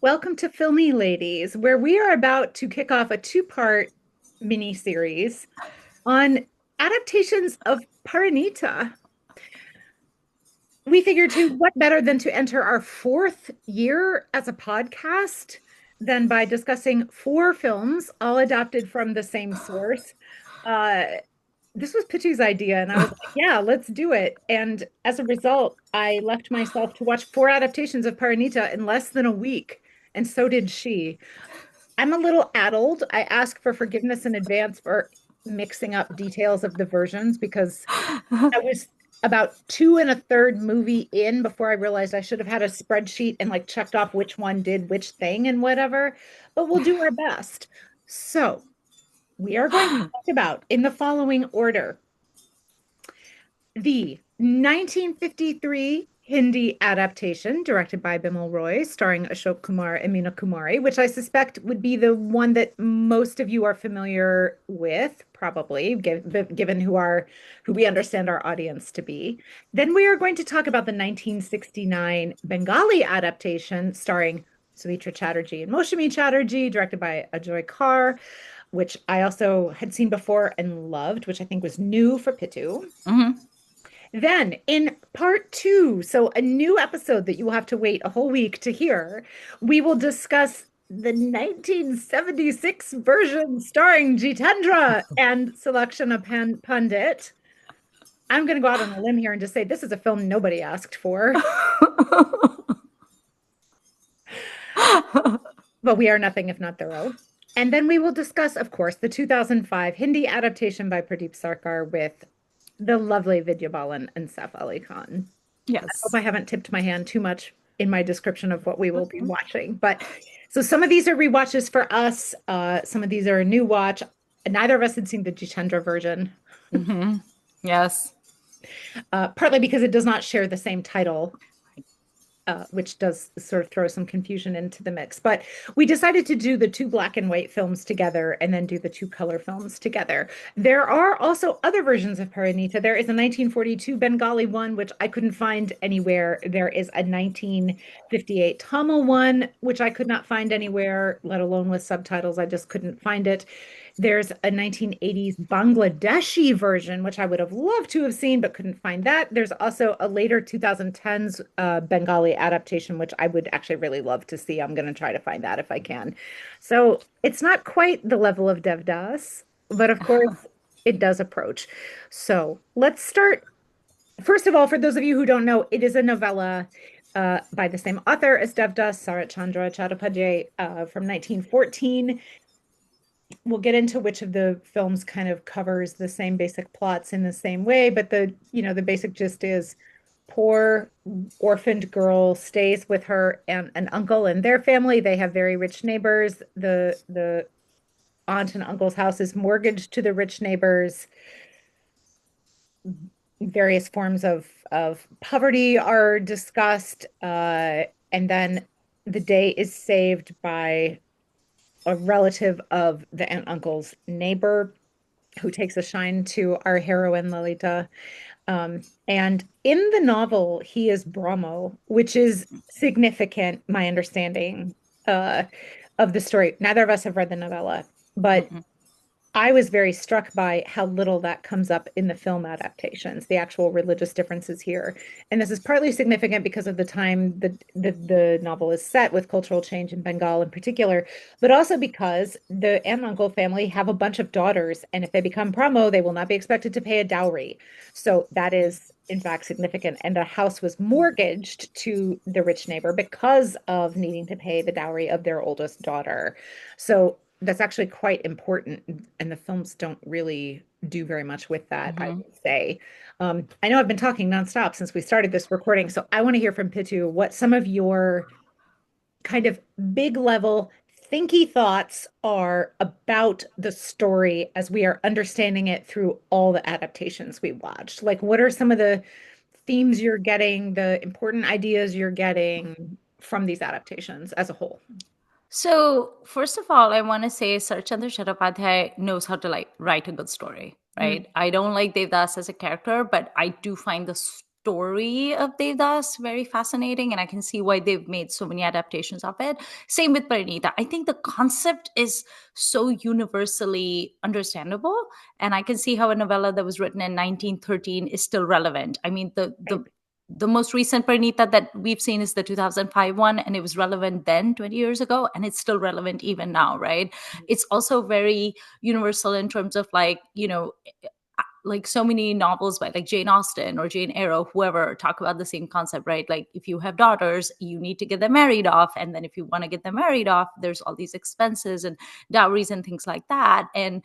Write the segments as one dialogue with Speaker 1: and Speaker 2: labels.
Speaker 1: Welcome to Filmi Ladies, where we are about to kick off a two-part mini-series on adaptations of Parineeta. We figured too, what better than to enter our fourth year as a podcast than by discussing four films, all adapted from the same source. Uh, this was Pitu's idea, and I was like, yeah, let's do it. And as a result, I left myself to watch four adaptations of Parineeta in less than a week, and so did she. I'm a little addled. I ask for forgiveness in advance for mixing up details of the versions because I was about two and a third movie in before I realized I should have had a spreadsheet and like checked off which one did which thing and whatever, but we'll do our best. So we are going to talk about in the following order the 1953 Hindi adaptation directed by Bimal Roy, starring Ashok Kumar and Meena Kumari, which I suspect would be the one that most of you are familiar with, probably, given who we understand our audience to be. Then we are going to talk about the 1969 Bengali adaptation starring Sumitra Chatterjee and Moushami Chatterjee, directed by Ajoy Kar, which I also had seen before and loved, which I think was new for Pitu.
Speaker 2: Mhm.
Speaker 1: Then in part two, so a new episode that you will have to wait a whole week to hear, we will discuss the 1976 version starring Jitendra and Salakshana Pandit. I'm going to go out on a limb here and just say this is a film nobody asked for, but we are nothing if not thorough. And then we will discuss, of course, the 2005 Hindi adaptation by Pradeep Sarkar with the lovely Vidya Balan and Saif Ali Khan. I hope
Speaker 2: Yes.
Speaker 1: I haven't tipped my hand too much in my description of what we will be watching. But so some of these are rewatches for us. Some of these are a new watch. Neither of us had seen the Jitendra version,
Speaker 2: Hmm. Yes.
Speaker 1: partly because it does not share the same title, which does sort of throw some confusion into the mix. But we decided to do the two black and white films together and then do the two color films together. There are also other versions of Parineeta. There is a 1942 Bengali one, which I couldn't find anywhere. There is a 1958 Tamil one, which I could not find anywhere, let alone with subtitles. I just couldn't find it. There's a 1980s Bangladeshi version, which I would have loved to have seen, but couldn't find that. There's also a later 2010s Bengali adaptation, which I would actually really love to see. I'm going to try to find that if I can. So it's not quite the level of Devdas, but of course it does approach. So let's start. First of all, for those of you who don't know, it is a novella by the same author as Devdas, Sarat Chandra Chattopadhyay, from 1914. We'll get into which of the films kind of covers the same basic plots in the same way, but the basic gist is poor orphaned girl stays with her and an uncle and their family. They have very rich neighbors. The aunt and uncle's house is mortgaged to the rich neighbors. Various forms of poverty are discussed, and then the day is saved by a relative of the aunt uncle's neighbor who takes a shine to our heroine Lalita. And in the novel, he is Brahmo, which is significant, my understanding uh, of the story. Neither of us have read the novella, but
Speaker 2: Mhm.
Speaker 1: I was very struck by how little that comes up in the film adaptations, the actual religious differences here. And this is partly significant because of the time the novel is set with cultural change in Bengal in particular, but also because the aunt and uncle family have a bunch of daughters, and if they become promo, they will not be expected to pay a dowry. So that is, in fact, significant. And the house was mortgaged to the rich neighbor because of needing to pay the dowry of their oldest daughter. So that's actually quite important, and the films don't really do very much with that, I
Speaker 2: Mhm.
Speaker 1: would say. I know I've been talking nonstop since we started this recording, so I want to hear from Pitu what some of your kind of big level thinky thoughts are about the story as we are understanding it through all the adaptations we watched. Like, what are some of the themes you're getting, the important ideas you're getting from these adaptations as a whole?
Speaker 2: So, first of all, I want to say Sarat Chandra Chattopadhyay knows how to write a good story,
Speaker 1: Mm,
Speaker 2: right? I don't like Devdas as a character, but I do find the story of Devdas very fascinating, and I can see why they've made so many adaptations of it. Same with Parineeta. I think the concept is so universally understandable, and I can see how a novella that was written in 1913 is still relevant. I mean, the most recent Parineeta that we've seen is the 2005 one, and it was relevant then 20 years ago, and it's still relevant even now, right? It's also very universal in terms of like, like so many novels by like Jane Austen or Jane Eyre, whoever, talk about the same concept, right? Like if you have daughters, you need to get them married off. And then if you want to get them married off, there's all these expenses and dowries and things like that. And,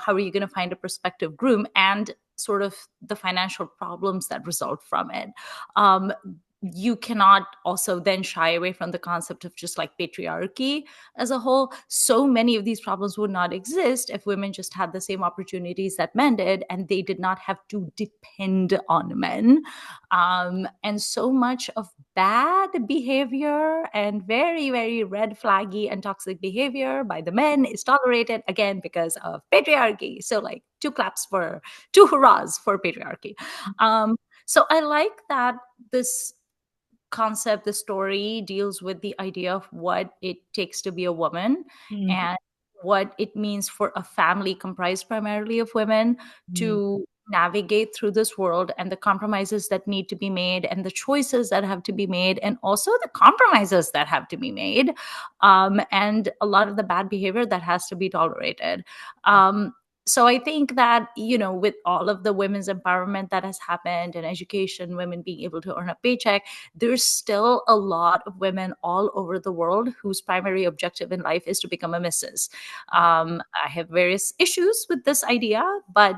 Speaker 2: how are you going to find a prospective groom, and sort of the financial problems that result from it. You cannot also then shy away from the concept of just like patriarchy as a whole. So many of these problems would not exist if women just had the same opportunities that men did, and they did not have to depend on men. And so much of bad behavior and very, very red flaggy and toxic behavior by the men is tolerated, again, because of patriarchy. So, like, two hurrahs for patriarchy. So I like that this concept, the story deals with the idea of what it takes to be a woman,
Speaker 1: Mhm.
Speaker 2: and what it means for a family comprised primarily of women to navigate through this world, and the compromises that need to be made, and the choices that have to be made, and also the compromises that have to be made, and a lot of the bad behavior that has to be tolerated. So I think that, with all of the women's empowerment that has happened and education, women being able to earn a paycheck, there's still a lot of women all over the world whose primary objective in life is to become a Mrs. I have various issues with this idea, but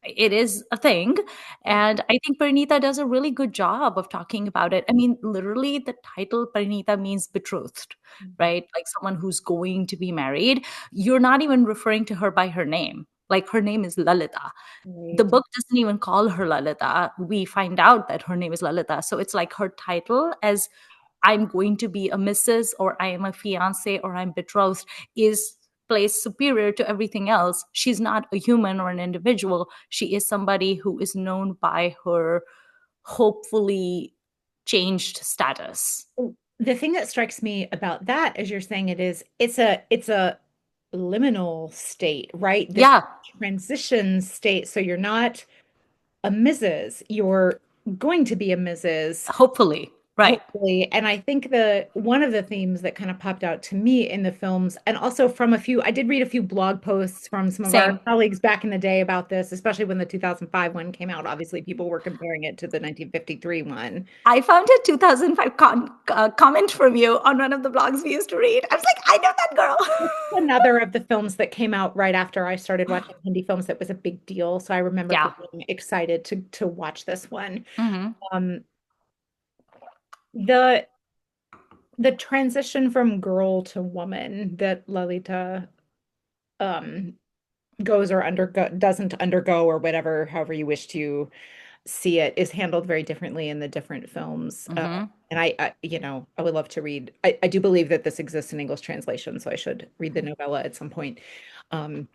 Speaker 2: it is a thing. And I think Parineeta does a really good job of talking about it. I mean, literally, the title Parineeta means betrothed, right? Like someone who's going to be married. You're not even referring to her by her name. Like her name is Lalita. The
Speaker 1: Right.
Speaker 2: book doesn't even call her Lalita. We find out that her name is Lalita. So it's like her title as I'm going to be a Mrs. or I am a fiance or I'm betrothed is placed superior to everything else. She's not a human or an individual. She is somebody who is known by her hopefully changed status.
Speaker 1: The thing that strikes me about that, as you're saying, it's a liminal state, right? This
Speaker 2: Yeah,
Speaker 1: transition state. So you're not a Mrs., you're going to be a Mrs.
Speaker 2: hopefully. Right.
Speaker 1: Hopefully. And I think the one of the themes that kind of popped out to me in the films, and also from I did read a few blog posts from some of our
Speaker 2: Same.
Speaker 1: colleagues back in the day about this, especially when the 2005 one came out. Obviously, people were comparing it to the 1953 one.
Speaker 2: I found a 2005 comment from you on one of the blogs we used to read. I was like, I know that girl.
Speaker 1: Another of the films that came out right after I started watching Hindi films that was a big deal. So I remember
Speaker 2: Yeah.
Speaker 1: being excited to watch this one.
Speaker 2: Hmm.
Speaker 1: Um, the the transition from girl to woman that Lalita um goes or doesn't undergo or whatever, however you wish to see it, is handled very differently in the different films.
Speaker 2: Hmm.
Speaker 1: And I would love to read. I do believe that this exists in English translation, so I should read the novella at some point. Um,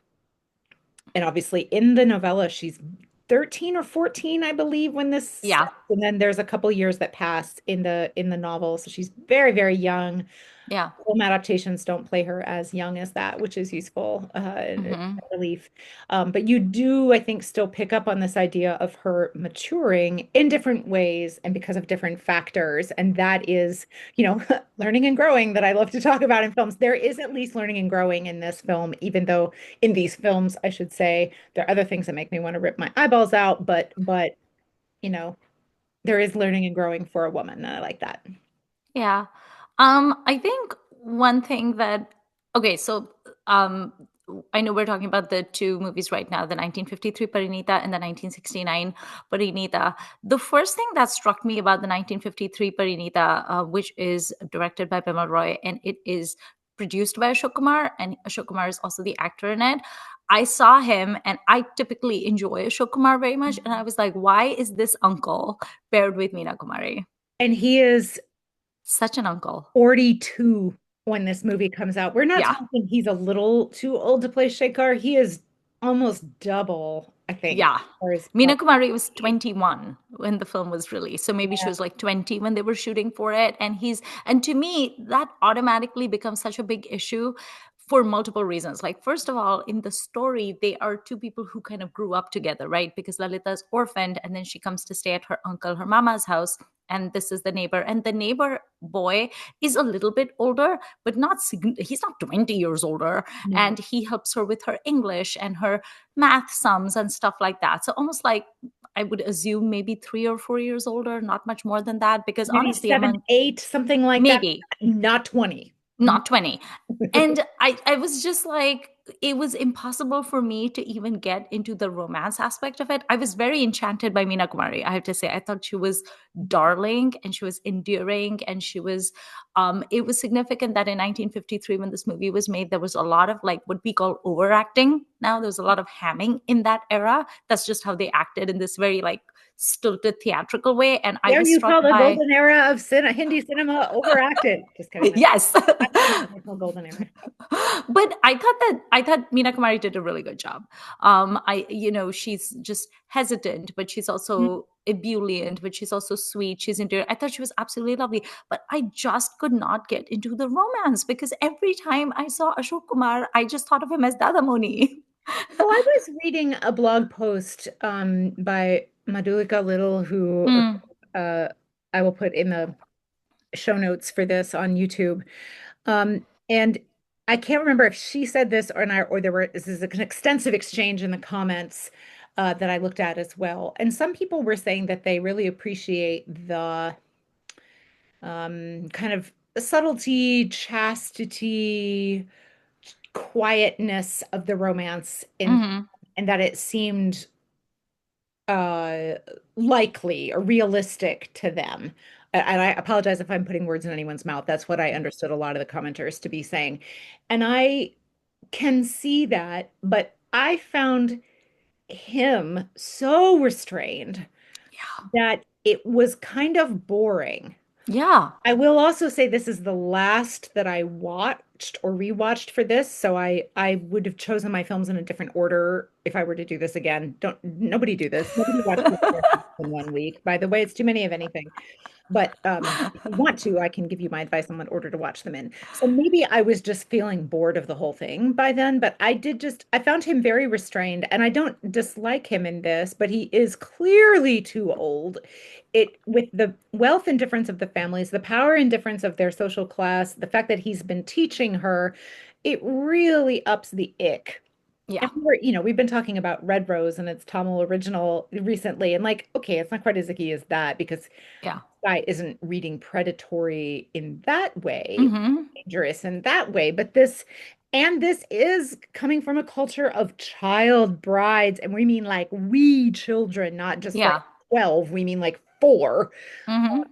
Speaker 1: and obviously, in the novella, she's 13 or 14, I believe, when this,
Speaker 2: Yeah.
Speaker 1: and then there's a couple years that pass in the novel, so she's very, very young.
Speaker 2: Yeah.
Speaker 1: Film adaptations don't play her as young as that, which is useful and
Speaker 2: Hmm.
Speaker 1: relief. But you do, I think, still pick up on this idea of her maturing in different ways and because of different factors. And that is, learning and growing that I love to talk about in films. There is at least learning and growing in this film, even though in these films, I should say, there are other things that make me want to rip my eyeballs out. But, you know, there is learning and growing for a woman, and I like that.
Speaker 2: Yeah. I think one thing that, okay, so um I know we're talking about the two movies right now, the 1953 Parineeta and the 1969 Parineeta. The first thing that struck me about the 1953 Parineeta, which is directed by Bimal Roy, and it is produced by Ashok Kumar, and Ashok Kumar is also the actor in it. I saw him, and I typically enjoy Ashok Kumar very much, and I was like, why is this uncle paired with Meena Kumari?
Speaker 1: And he is
Speaker 2: Such an uncle.
Speaker 1: 42 when this movie comes out. We're not
Speaker 2: Yeah.
Speaker 1: talking he's a little too old to play Shekhar. He is almost double. I think.
Speaker 2: Yeah.
Speaker 1: Or is
Speaker 2: Meena Kumari was 21 when the film was released. So maybe she
Speaker 1: yeah.
Speaker 2: was like 20 when they were shooting for it. And to me, that automatically becomes such a big issue for multiple reasons. Like, first of all, in the story, they are two people who kind of grew up together, right? Because Lalita is orphaned and then she comes to stay at her uncle, her mama's house. And this is the neighbor. And the neighbor boy is a little bit older, but he's not 20 years older.
Speaker 1: No.
Speaker 2: And he helps her with her English and her math sums and stuff like that. So almost like I would assume maybe 3 or 4 years older, not much more than that. Because
Speaker 1: Maybe
Speaker 2: honestly,
Speaker 1: 7,
Speaker 2: among
Speaker 1: 8, something like that.
Speaker 2: maybe
Speaker 1: Not 20.
Speaker 2: not 20. And I was just like, it was impossible for me to even get into the romance aspect of it. I was very enchanted by Meena Kumari, I have to say. I thought she was darling and she was endearing, and she was it was significant that in 1953, when this movie was made, there was a lot of like what we call overacting. Now there was a lot of hamming in that era. That's just how they acted, in this very like stilted theatrical way. And I
Speaker 1: There
Speaker 2: was
Speaker 1: you
Speaker 2: struck
Speaker 1: call the
Speaker 2: by
Speaker 1: golden era of Hindi cinema overacted. Just kidding.
Speaker 2: yes.
Speaker 1: That's not the original golden era.
Speaker 2: But I thought Meena Kumari did a really good job. She's just hesitant, but she's also ebullient, but she's also sweet. She's endearing. I thought she was absolutely lovely, but I just could not get into the romance because every time I saw Ashok Kumar, I just thought of him as Dadamoni.
Speaker 1: Well, I was reading a blog post by Madhulika Little, who
Speaker 2: Mm,
Speaker 1: uh, I will put in the show notes for this on YouTube. And I can't remember if she said this or not, or this is an extensive exchange in the comments that I looked at as well. And some people were saying that they really appreciate the kind of subtlety, chastity, quietness of the romance
Speaker 2: mhm.
Speaker 1: and that it seemed uh likely or realistic to them. And I apologize if I'm putting words in anyone's mouth. That's what I understood a lot of the commenters to be saying. And I can see that, but I found him so restrained
Speaker 2: Yeah.
Speaker 1: that it was kind of boring.
Speaker 2: Yeah.
Speaker 1: I will also say this is the last that I watched or rewatched for this, so I would have chosen my films in a different order if I were to do this again. Don't nobody do this. Nobody watch this in 1 week. By the way, it's too many of anything. But if you want to, I can give you my advice on what order to watch them in. So maybe I was just feeling bored of the whole thing by then, but I found him very restrained, and I don't dislike him in this, but he is clearly too old. It with the wealth and difference of the families, the power and difference of their social class, the fact that he's been teaching her, it really ups the ick.
Speaker 2: Yeah.
Speaker 1: And we've been talking about Red Rose and its Tamil original recently, and like, okay, it's not quite as icky as that because
Speaker 2: Yeah.
Speaker 1: guy isn't reading predatory in that way,
Speaker 2: Hmm.
Speaker 1: dangerous in that way, but this is coming from a culture of child brides, and we mean like wee children, not just like
Speaker 2: Yeah.
Speaker 1: 12, we mean like 4.
Speaker 2: Hmm.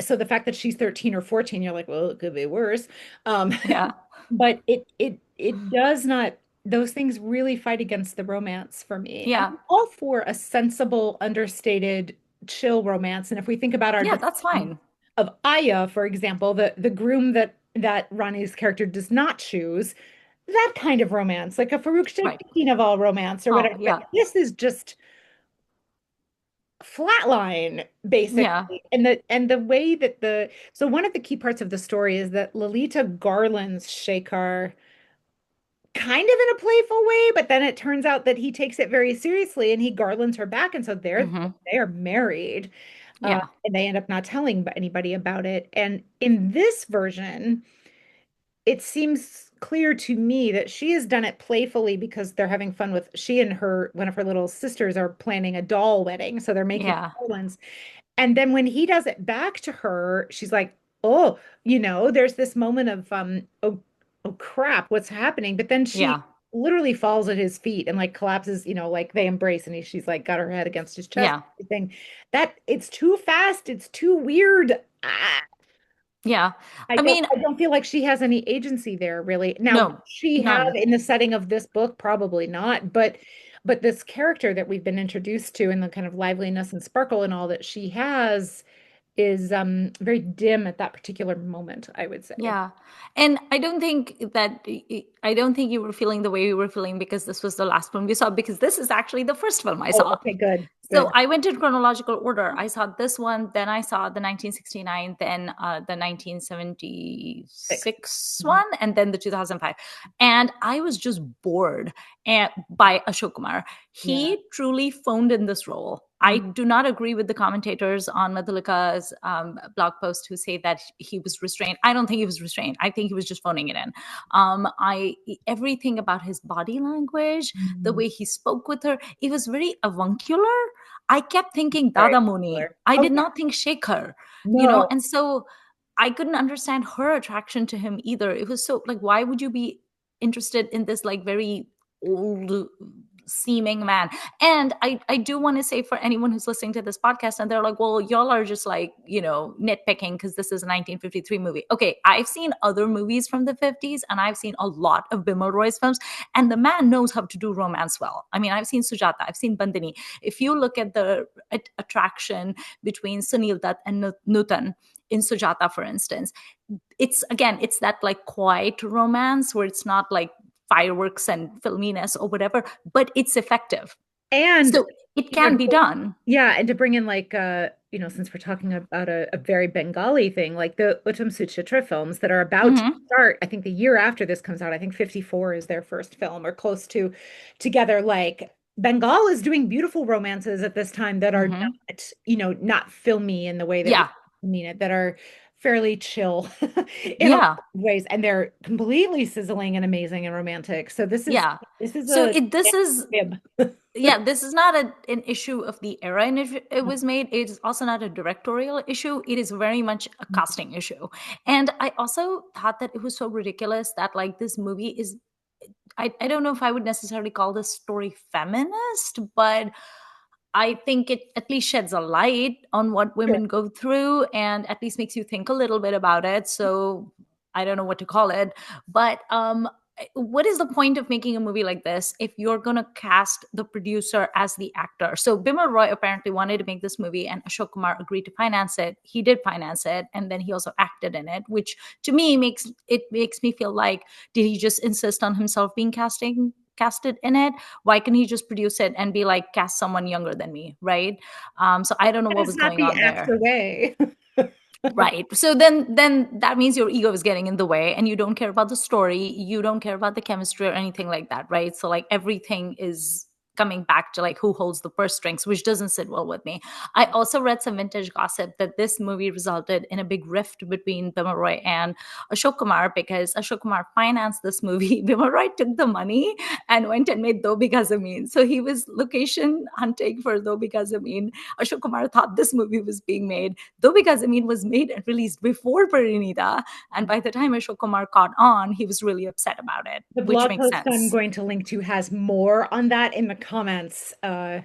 Speaker 1: So the fact that she's 13 or 14, you're like, well, it could be worse. Um,
Speaker 2: Yeah.
Speaker 1: but it does not, those things really fight against the romance for me. And
Speaker 2: Yeah.
Speaker 1: I'm all for a sensible, understated, chill romance. And if we think about our
Speaker 2: Yeah. That's
Speaker 1: discussion
Speaker 2: fine.
Speaker 1: of Aya, for example, the groom that Ronnie's character does not choose, that kind of romance, like a Farouk
Speaker 2: Right.
Speaker 1: Shakinoval romance or
Speaker 2: Oh,
Speaker 1: whatever. But
Speaker 2: yeah.
Speaker 1: this is just flatline
Speaker 2: Yeah.
Speaker 1: basically, and the way that the so one of the key parts of the story is that Lolita garlands Shekhar kind of in a playful way, but then it turns out that he takes it very seriously and he garlands her back, and so
Speaker 2: Hmm.
Speaker 1: they are married,
Speaker 2: Yeah.
Speaker 1: and they end up not telling anybody about it. And in this version, it seems clear to me that she has done it playfully because they're having fun with she and her one of her little sisters are planning a doll wedding, so they're making
Speaker 2: Yeah.
Speaker 1: garlands. And then when he does it back to her, she's like, "Oh, there's this moment of oh crap, what's happening?" But then she
Speaker 2: Yeah.
Speaker 1: literally falls at his feet and like collapses, like they embrace and she's like got her head against his chest,
Speaker 2: Yeah.
Speaker 1: everything. That it's too fast, it's too weird.
Speaker 2: Yeah.
Speaker 1: I
Speaker 2: I
Speaker 1: don't
Speaker 2: mean,
Speaker 1: I don't feel like she has any agency there really. Now, would
Speaker 2: no,
Speaker 1: she have
Speaker 2: none.
Speaker 1: in the setting of this book? Probably not, but this character that we've been introduced to and the kind of liveliness and sparkle and all that she has is very dim at that particular moment, I would say.
Speaker 2: Yeah. And I don't think you were feeling the way you were feeling because this was the last film you saw, because this is actually the first film I
Speaker 1: Oh,
Speaker 2: saw.
Speaker 1: okay, good,
Speaker 2: So
Speaker 1: good.
Speaker 2: I went in chronological order. I saw this one, then I saw the 1969, then the
Speaker 1: Six.
Speaker 2: 1976
Speaker 1: Mhm.
Speaker 2: one, and then the 2005. And I was just bored by Ashok Kumar.
Speaker 1: Yeah.
Speaker 2: He truly phoned in this role. I
Speaker 1: Mhm.
Speaker 2: do not agree with the commentators on Madhulika's blog post who say that he was restrained. I don't think he was restrained. I think he was just phoning it in. I Everything about his body language, the
Speaker 1: Mhm.
Speaker 2: way he spoke with her, it was very avuncular. I kept thinking
Speaker 1: Very
Speaker 2: Dada Muni.
Speaker 1: popular.
Speaker 2: I
Speaker 1: Oh
Speaker 2: did
Speaker 1: yeah.
Speaker 2: not think Shekhar,
Speaker 1: No.
Speaker 2: and so I couldn't understand her attraction to him either. It was so like, why would you be interested in this like very old seeming man? And I do want to say, for anyone who's listening to this podcast and they're like, well, y'all are just like, nitpicking because this is a 1953 movie. Okay, I've seen other movies from the 50s and I've seen a lot of Bimal Roy's films, and the man knows how to do romance well. I mean, I've seen Sujata, I've seen Bandini. If you look at the attraction between Sunil Dutt and Nutan in Sujata, for instance, it's that like quiet romance where it's not like fireworks and filminess or whatever, but it's effective.
Speaker 1: And
Speaker 2: So it
Speaker 1: you know,
Speaker 2: can be done.
Speaker 1: yeah, and to bring in like since we're talking about a very Bengali thing, like the Uttam Suchitra films that are about to
Speaker 2: Hmm.
Speaker 1: start, I think the year after this comes out, I think 54 is their first film or close to together. Like Bengal is doing beautiful romances at this time that are
Speaker 2: Hmm.
Speaker 1: not, not filmy in the way that we
Speaker 2: Yeah.
Speaker 1: mean it, that are fairly chill in a lot
Speaker 2: Yeah.
Speaker 1: of ways, and they're completely sizzling and amazing and romantic. So
Speaker 2: Yeah.
Speaker 1: this is
Speaker 2: So
Speaker 1: a
Speaker 2: this is
Speaker 1: fib.
Speaker 2: yeah, this is not an issue of the era in which it was made. It is also not a directorial issue. It is very much a casting issue. And I also thought that it was so ridiculous that like this movie is, I don't know if I would necessarily call this story feminist, but I think it at least sheds a light on what
Speaker 1: Sure.
Speaker 2: women go through and at least makes you think a little bit about it. So I don't know what to call it. But what is the point of making a movie like this if you're going to cast the producer as the actor? So Bimal Roy apparently wanted to make this movie and Ashok Kumar agreed to finance it. He did finance it and then he also acted in it, which to me makes me feel like, did he just insist on himself being casted in it? Why can't he just produce it and be like, cast someone younger than me, right? So I don't know
Speaker 1: That
Speaker 2: what
Speaker 1: is
Speaker 2: was
Speaker 1: not
Speaker 2: going
Speaker 1: the
Speaker 2: on there.
Speaker 1: actor way.
Speaker 2: Right. So then that means your ego is getting in the way and you don't care about the story, you don't care about the chemistry or anything like that, right? So like everything is coming back to like who holds the purse strings, which doesn't sit well with me. I also read some vintage gossip that this movie resulted in a big rift between Bimal Roy and Ashok Kumar because Ashok Kumar financed this movie. Bimal Roy took the money and went and made Do Bigha Zameen. So he was location hunting for Do Bigha Zameen. Ashok Kumar thought this movie was being made. Though because was made and released before Parineeta, and by the time Ashok Kumar caught on, he was really upset about it,
Speaker 1: The
Speaker 2: which
Speaker 1: blog
Speaker 2: makes
Speaker 1: post I'm
Speaker 2: sense.
Speaker 1: going to link to has more on that in the comments. And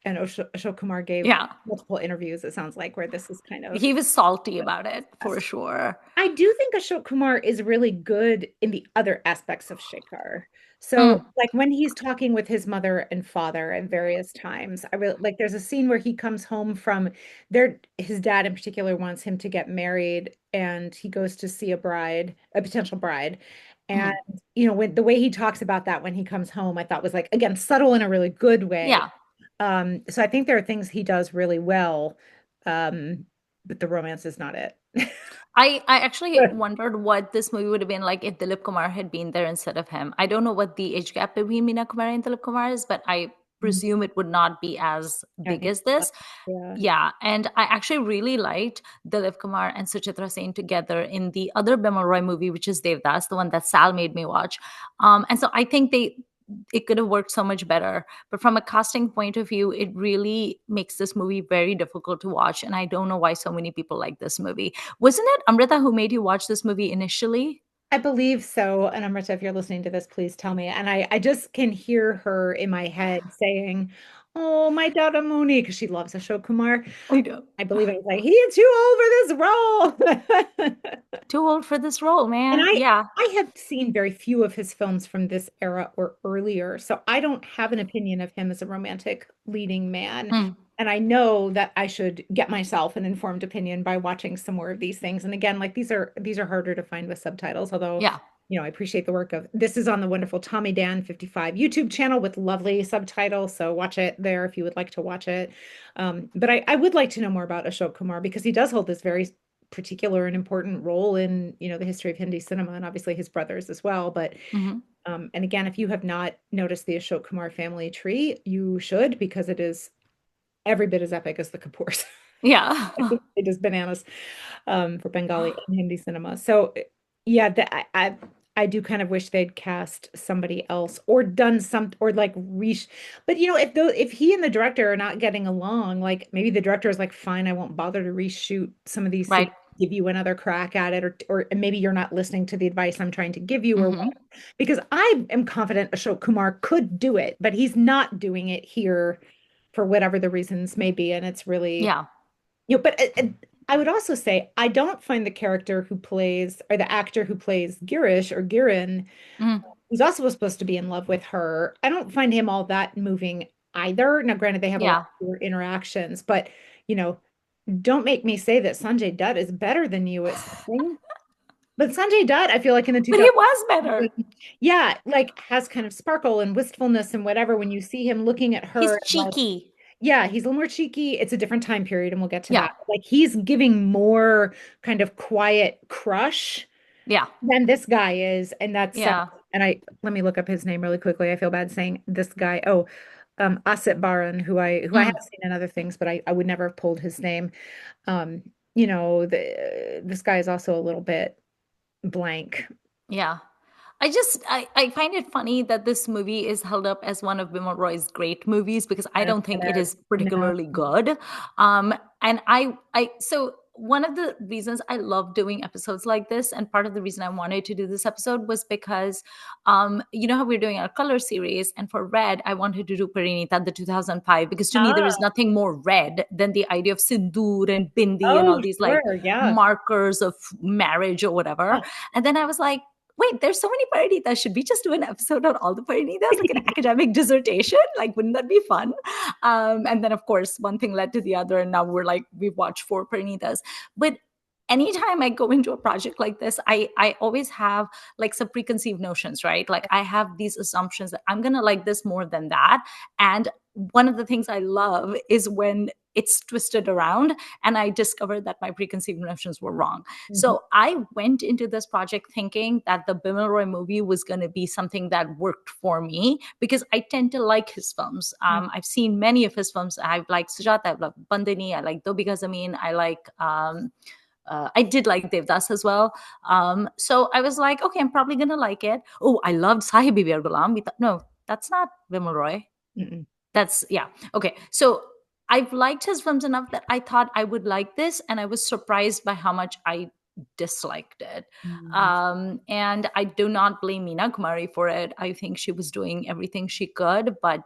Speaker 1: Ashok Kumar gave
Speaker 2: Yeah,
Speaker 1: multiple interviews, it sounds like, where this is kind of
Speaker 2: he was salty about it for sure.
Speaker 1: I do think Ashok Kumar is really good in the other aspects of Shekhar. So,
Speaker 2: Mm,
Speaker 1: like when he's talking with his mother and father at various times, I really like there's a scene where he comes home from his dad in particular wants him to get married and he goes to see a potential bride. And
Speaker 2: mm,
Speaker 1: when the way he talks about that when he comes home, I thought was like again subtle in a really good way.
Speaker 2: yeah.
Speaker 1: So I think there are things he does really well. Um, but the romance is not it.
Speaker 2: I actually wondered what this movie would have been like if Dilip Kumar had been there instead of him. I don't know what the age gap between Meena Kumar and Dilip Kumar is, but I presume it would not be as
Speaker 1: I
Speaker 2: big
Speaker 1: think
Speaker 2: as
Speaker 1: so.
Speaker 2: this.
Speaker 1: Yeah.
Speaker 2: Yeah, and I actually really liked Dilip Kumar and Suchitra Sen together in the other Bimal Roy movie, which is Devdas, the one that Sal made me watch. And so I think it could have worked so much better. But from a casting point of view, it really makes this movie very difficult to watch. And I don't know why so many people like this movie. Wasn't it Amrita who made you watch this movie initially?
Speaker 1: I believe so. And Amrita, if you're listening to this, please tell me. And I just can hear her in my head saying, "Oh, my Dada Mooney," because she loves Ashok Kumar.
Speaker 2: I know.
Speaker 1: I believe I was like, "He's too old for this role."
Speaker 2: Too old for this role,
Speaker 1: And
Speaker 2: man.
Speaker 1: I
Speaker 2: Yeah.
Speaker 1: I have seen very few of his films from this era or earlier, so I don't have an opinion of him as a romantic leading man. and I know that I should get myself an informed opinion by watching some more of these things. And again, like these are harder to find with subtitles, although
Speaker 2: Yeah.
Speaker 1: I appreciate the work of this is on the wonderful Tommy Dan 55 YouTube channel with lovely subtitles. So watch it there if you would like to watch it. But I would like to know more about Ashok Kumar because he does hold this very particular and important role in, the history of Hindi cinema and obviously his brothers as well. But
Speaker 2: Hmm.
Speaker 1: and again, if you have not noticed the Ashok Kumar family tree, you should because it is every bit as epic as the Kapoors.
Speaker 2: Yeah.
Speaker 1: It is bananas for Bengali and Hindi cinema. So yeah, I do kind of wish they'd cast somebody else or done some or like reach. But if he and the director are not getting along, like maybe the director is like, fine, I won't bother to reshoot some of these scenes,
Speaker 2: Right.
Speaker 1: give you another crack at it, or maybe you're not listening to the advice I'm trying to give you, or what.
Speaker 2: Hmm.
Speaker 1: Because I am confident Ashok Kumar could do it, but he's not doing it here for whatever the reasons may be, and it's really
Speaker 2: Yeah.
Speaker 1: but I would also say I don't find the character who plays or the actor who plays Girish or Girin,
Speaker 2: Mm.
Speaker 1: who's also supposed to be in love with her. I don't find him all that moving either. Now, granted, they have a lot
Speaker 2: Yeah.
Speaker 1: fewer interactions, but you know, don't make me say that Sanjay Dutt is better than you at something. But Sanjay Dutt, I feel like in the
Speaker 2: But he
Speaker 1: 2000s,
Speaker 2: was better.
Speaker 1: yeah, like has kind of sparkle and wistfulness and whatever when you see him looking at her
Speaker 2: He's
Speaker 1: and like
Speaker 2: cheeky.
Speaker 1: yeah, he's a little more cheeky. It's a different time period, and we'll get to
Speaker 2: Yeah.
Speaker 1: that. Like he's giving more kind of quiet crush
Speaker 2: Yeah.
Speaker 1: than this guy is, and that's
Speaker 2: Yeah.
Speaker 1: and I let me look up his name really quickly. I feel bad saying this guy. Oh, Asit Baran, who I have
Speaker 2: Mm.
Speaker 1: seen in other things, but I would never have pulled his name. This guy is also a little bit blank.
Speaker 2: Yeah. I find it funny that this movie is held up as one of Bimal Roy's great movies because I don't think it is
Speaker 1: No.
Speaker 2: particularly good. Um, and I so one of the reasons I love doing episodes like this, and part of the reason I wanted to do this episode was because you know how we're doing our color series, and for red, I wanted to do Parineeta the 2005 because to me there is
Speaker 1: Ah,
Speaker 2: nothing more red than the idea of sindoor and bindi and all
Speaker 1: oh,
Speaker 2: these like
Speaker 1: sure, yeah.
Speaker 2: markers of marriage or whatever.
Speaker 1: Huh.
Speaker 2: And then I was like, wait, there's so many Parineetas. Should we just do an episode on all the Parineetas, like an academic dissertation? Like, wouldn't that be fun? And then, of course, one thing led to the other. And now we're like, we've watched 4 Parineetas. But anytime I go into a project like this, I always have like some preconceived notions, right? Like I have these assumptions that I'm gonna like this more than that. And one of the things I love is when it's twisted around and I discovered that my preconceived notions were wrong.
Speaker 1: Mhm.
Speaker 2: So I went into this project thinking that the Bimal Roy movie was going to be something that worked for me because I tend to like his films. I've seen many of his films. I've liked Sujata, I've liked Bandini, I like Dobi Gazamin, I like I did like Devdas as well. So I was like, okay, I'm probably gonna like it. Oh, I loved Sahib Bibir Gulam. We thought, no, that's not Vimal Roy.
Speaker 1: Mm-mm.
Speaker 2: That's yeah. Okay. So I've liked his films enough that I thought I would like this, and I was surprised by how much I disliked it.
Speaker 1: Mm.
Speaker 2: And I do not blame Meena Kumari for it. I think she was doing everything she could, but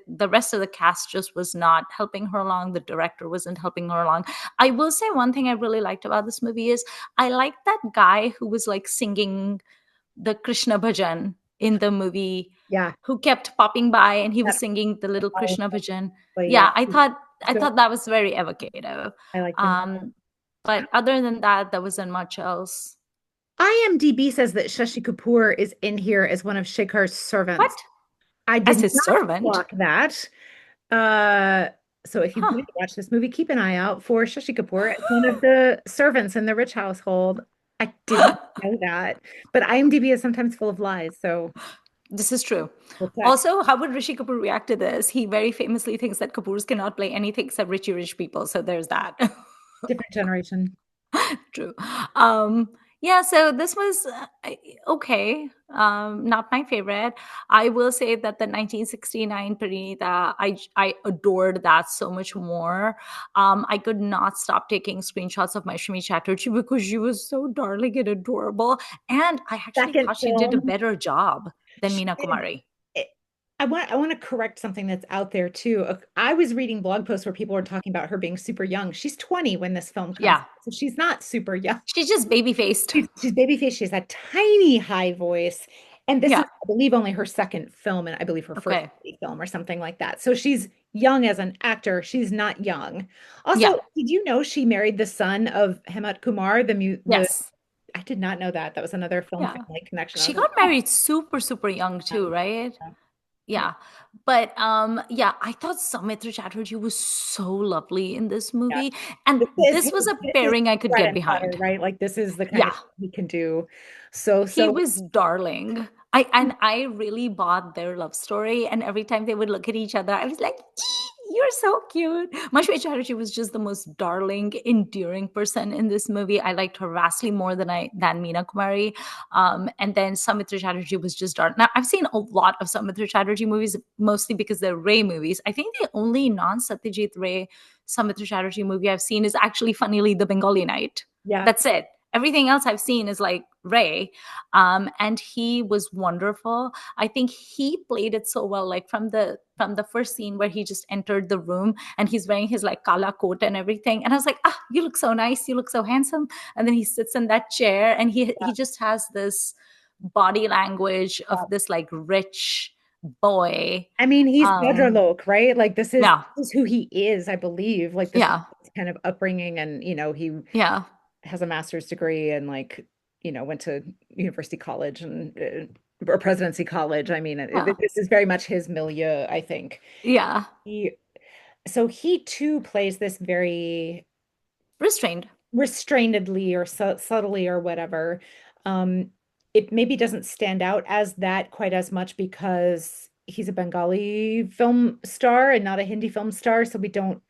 Speaker 2: the rest of the cast just was not helping her along. The director wasn't helping her along. I will say one thing I really liked about this movie is I liked that guy who was like singing the Krishna bhajan in the movie,
Speaker 1: Yeah.
Speaker 2: who kept popping by and he was
Speaker 1: That-
Speaker 2: singing the little Krishna bhajan.
Speaker 1: But yeah,
Speaker 2: Yeah, I thought that was very evocative.
Speaker 1: I liked him.
Speaker 2: But other than that, there wasn't much else.
Speaker 1: IMDb says that Shashi Kapoor is in here as one of Shekhar's
Speaker 2: What?
Speaker 1: servants. I
Speaker 2: As
Speaker 1: did
Speaker 2: his
Speaker 1: not
Speaker 2: servant?
Speaker 1: clock that. Uh, so if you
Speaker 2: Huh.
Speaker 1: plan to watch this movie, keep an eye out for Shashi Kapoor as one of the servants in the rich household. I did not know that, but IMDb is sometimes full of lies, so
Speaker 2: This is true.
Speaker 1: we'll check.
Speaker 2: Also, how would Rishi Kapoor react to this? He very famously thinks that Kapoors cannot play anything except richy rich people. So there's that.
Speaker 1: Different generation.
Speaker 2: True. Yeah, so this was okay. Not my favorite. I will say that the 1969 Parineeta, I adored that so much more. I could not stop taking screenshots of my Shmi Chatterjee because she was so darling and adorable. And I actually
Speaker 1: Second
Speaker 2: thought she did a
Speaker 1: film.
Speaker 2: better job than
Speaker 1: She
Speaker 2: Meena
Speaker 1: did.
Speaker 2: Kumari.
Speaker 1: I want to correct something that's out there too. I was reading blog posts where people were talking about her being super young. She's 20 when this film comes
Speaker 2: Yeah,
Speaker 1: out, so she's not super young.
Speaker 2: she's just baby faced.
Speaker 1: She's baby faced. She has a tiny high voice, And this is,
Speaker 2: Yeah.
Speaker 1: I believe, only her second film, and I believe her first
Speaker 2: Okay.
Speaker 1: film or something like that. So she's young as an actor. She's not young. Also,
Speaker 2: Yeah.
Speaker 1: did you know she married the son of Hemat Kumar, the
Speaker 2: Yes.
Speaker 1: I did not know that. That was another film
Speaker 2: Yeah.
Speaker 1: family connection. I
Speaker 2: She
Speaker 1: was like,
Speaker 2: got married super, super young too, right?
Speaker 1: oh, yeah.
Speaker 2: Yeah. But yeah, I thought Soumitra Chatterjee was so lovely in this
Speaker 1: Yeah.
Speaker 2: movie. And this was a
Speaker 1: This is
Speaker 2: pairing I could
Speaker 1: bread
Speaker 2: get
Speaker 1: and butter,
Speaker 2: behind.
Speaker 1: right? Like this is the kind of
Speaker 2: Yeah.
Speaker 1: thing he can do. So,
Speaker 2: He
Speaker 1: so
Speaker 2: was darling. I really bought their love story, and every time they would look at each other, I was like, "Ee, you're so cute." Mashmi Chatterjee was just the most darling, endearing person in this movie. I liked her vastly more than Meena Kumari. And then Soumitra Chatterjee was just dark. Now I've seen a lot of Soumitra Chatterjee movies, mostly because they're Ray movies. I think the only non-Satyajit Ray Soumitra Chatterjee movie I've seen is actually, funnily, The Bengali Night.
Speaker 1: yeah.
Speaker 2: That's it. Everything else I've seen is like Ray. And he was wonderful. I think he played it so well, like from the first scene where he just entered the room and he's wearing his like kala coat and everything. And I was like, ah, you look so nice, you look so handsome. And then he sits in that chair and he just has this body language of
Speaker 1: Yeah.
Speaker 2: this like rich boy.
Speaker 1: I mean, he's
Speaker 2: Um,
Speaker 1: Bhadralok, right? Like
Speaker 2: yeah,
Speaker 1: this is who he is, I believe. Like this is
Speaker 2: yeah,
Speaker 1: his kind of upbringing, and he
Speaker 2: yeah.
Speaker 1: has a master's degree and like went to university college and or presidency college. I mean,
Speaker 2: Yeah,
Speaker 1: this is very much his milieu, I think.
Speaker 2: yeah.
Speaker 1: He So he too plays this very
Speaker 2: Restrained.
Speaker 1: restrainedly or subtly or whatever. Um, it maybe doesn't stand out as that quite as much because he's a Bengali film star and not a Hindi film star, so we don't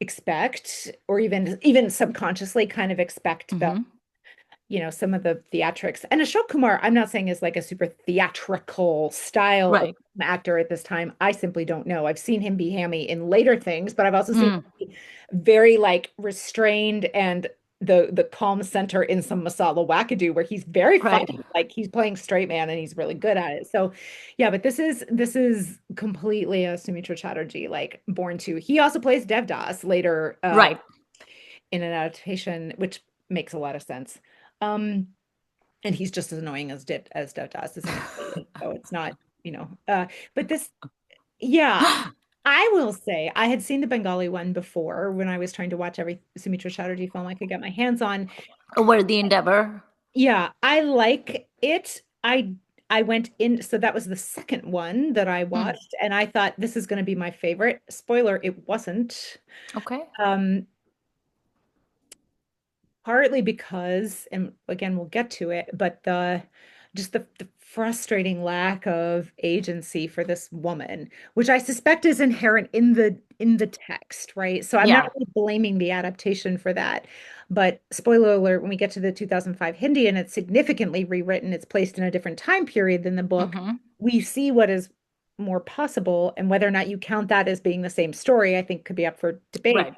Speaker 1: expect, or even subconsciously kind of expect that,
Speaker 2: Hmm.
Speaker 1: some of the theatrics. And Ashok Kumar, I'm not saying is like a super theatrical style of
Speaker 2: Right.
Speaker 1: actor at this time. I simply don't know. I've seen him be hammy in later things, but I've also seen
Speaker 2: Mm,
Speaker 1: him be very like restrained and the calm center in some masala wackadoo where he's very
Speaker 2: right.
Speaker 1: funny. Like he's playing straight man and he's really good at it. So yeah, but this is completely a Sumitra Chatterjee, like born to. He also plays Devdas later
Speaker 2: Right.
Speaker 1: in an adaptation, which makes a lot of sense. Um, and he's just as annoying as Devdas, essentially. So it's not, but this, yeah, I will say I had seen the Bengali one before when I was trying to watch every Sumitra Chatterjee film I could get my hands on.
Speaker 2: A worthy endeavor.
Speaker 1: Yeah, I like it. I went in, so that was the second one that I
Speaker 2: Mm,
Speaker 1: watched, and I thought this is going to be my favorite. Spoiler, it wasn't.
Speaker 2: okay.
Speaker 1: Um, Partly because, and again, we'll get to it, but the frustrating lack of agency for this woman, which I suspect is inherent in the text, right? So I'm not
Speaker 2: Yeah.
Speaker 1: really blaming the adaptation for that. But spoiler alert, when we get to the 2005 Hindi and it's significantly rewritten, it's placed in a different time period than the book,
Speaker 2: Hmm.
Speaker 1: we see what is more possible, and whether or not you count that as being the same story, I think could be up for debate.
Speaker 2: Right.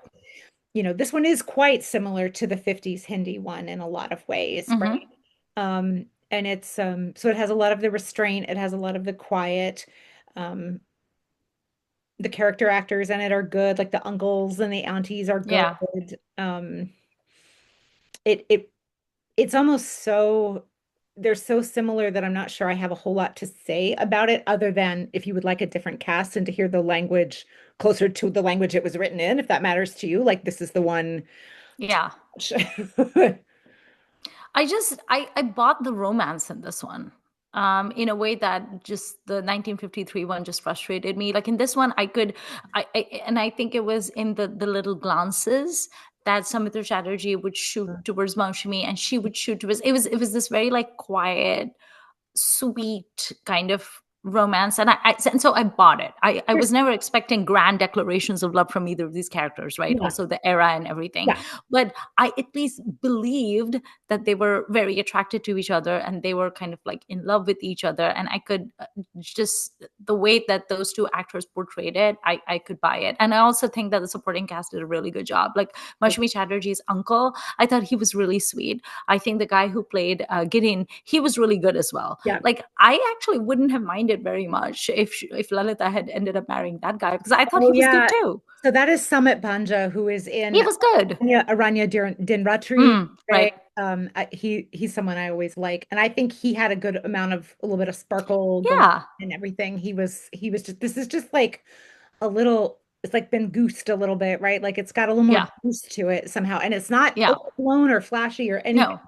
Speaker 1: This one is quite similar to the 50s Hindi one in a lot of ways, right?
Speaker 2: Hmm.
Speaker 1: And it's so it has a lot of the restraint, it has a lot of the quiet. Um, the character actors in it are good, like the uncles and the aunties are good.
Speaker 2: Yeah.
Speaker 1: Um, it it's almost so they're so similar that I'm not sure I have a whole lot to say about it other than if you would like a different cast and to hear the language closer to the language it was written in, if that matters to you, like this is the one
Speaker 2: Yeah.
Speaker 1: to
Speaker 2: I bought the romance in this one. In a way that just the 1953 one just frustrated me. Like in this one, and I think it was in the little glances that Samitra Chatterjee would shoot towards Maushami, and she would shoot towards. It was this very like quiet, sweet kind of romance, and so I bought it. I
Speaker 1: There's
Speaker 2: was never expecting grand declarations of love from either of these characters, right?
Speaker 1: yeah,
Speaker 2: Also the era and everything,
Speaker 1: yeah.
Speaker 2: but I at least believed that they were very attracted to each other and they were kind of like in love with each other, and I could just the way that those two actors portrayed it, I could buy it. And I also think that the supporting cast did a really good job. Like Mashmi Chatterjee's uncle, I thought he was really sweet. I think the guy who played Gideon, he was really good as well.
Speaker 1: Yeah.
Speaker 2: Like I actually wouldn't have minded very much if Lalita had ended up marrying that guy, because I thought
Speaker 1: Oh
Speaker 2: he was good
Speaker 1: yeah.
Speaker 2: too.
Speaker 1: So that is Sumit Banja, who is
Speaker 2: He
Speaker 1: in
Speaker 2: was good.
Speaker 1: Aranya Din Ratri.
Speaker 2: Mm, right.
Speaker 1: Right? He's someone I always like, and I think he had a good amount of a little bit of sparkle going
Speaker 2: Yeah.
Speaker 1: and everything. He was just this is just like a little. It's like been goosed a little bit, right? Like it's got a little more
Speaker 2: Yeah.
Speaker 1: boost to it somehow, and it's not
Speaker 2: Yeah.
Speaker 1: overblown or flashy or anything.
Speaker 2: No.